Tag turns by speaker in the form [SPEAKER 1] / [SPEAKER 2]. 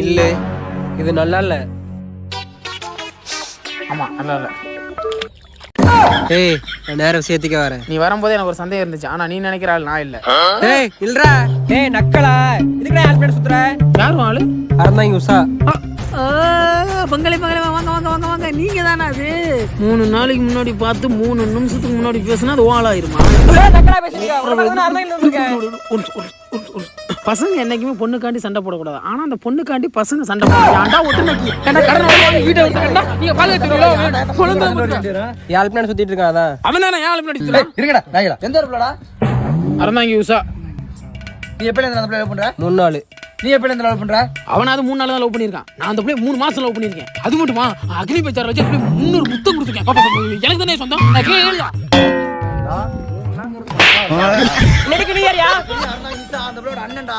[SPEAKER 1] இல்ல இது நல்லா இல்ல.
[SPEAKER 2] ஆமா நல்லா இல்ல.
[SPEAKER 1] ஏய் நான் நேரம் சேர்த்துக்க வரேன்.
[SPEAKER 2] நீ வரும்போது எனக்கு ஒரு சந்தேகம் இருந்துச்சு. ஆனா நீ நினைக்கிற ஆள் நான் இல்ல.
[SPEAKER 1] ஏய் இல்லடா. ஏய் நக்கலா இதுக்கு ஹெல்ப் பண்ண சுத்துற.
[SPEAKER 2] யாரும் ஆளு
[SPEAKER 1] அறந்தாங்க உஷா.
[SPEAKER 2] பங்களே பங்களே வாங்க வாங்க வாங்க வாங்க. நீங்க தானே அது 3 நாளைக்கு முன்னாடி பார்த்து 3 நிமிஷத்துக்கு முன்னாடி பேசினா அது ஓலாயிருமா?
[SPEAKER 1] நக்கலா பேசிட்டீங்க. அறந்தாங்க வந்திருக்கேன்.
[SPEAKER 2] பசங்க என்னைக்குமே பொண்ணுக்காண்டி சண்டை போடக்கூடாது. ஆனா அந்த பொண்ணுக்காண்டி பசங்க சண்டை போடுறாங்க. ஒட்டுமைக்கு என்ன கடன் வீட்டை விட்டு நீங்க பாத்துக்கிட்டீங்களோ
[SPEAKER 1] ஹெல்ப் பண்ண சுத்திட்டு இருக்கான் அதான்.
[SPEAKER 2] அவன் தானே ஏன் முன்னாடி
[SPEAKER 3] இருக்கடா நாயடா எந்த ஊர்லடா
[SPEAKER 2] அறந்தாங்க உஷா.
[SPEAKER 3] நீ எப்பல இருந்து அந்த லவ் பண்ற
[SPEAKER 1] 3 நாள்.
[SPEAKER 3] நீ எப்பல இருந்து லவ் பண்ற
[SPEAKER 2] அவனாவது 3 நாள் தான் லவ் பண்ணிருக்கான். நான் அந்த பிள்ளை 3 மாசம் லவ் பண்ணிருக்கேன். அது மட்டுமா அக்னி பச்சார வச்சு அப்படியே 300 முத்தம் கொடுத்துருக்கேன். எனக்கு தானே சொந்தம்.
[SPEAKER 1] நடிக்கிறீயா?
[SPEAKER 3] அந்த பிள்ளையோட அண்ணன்டா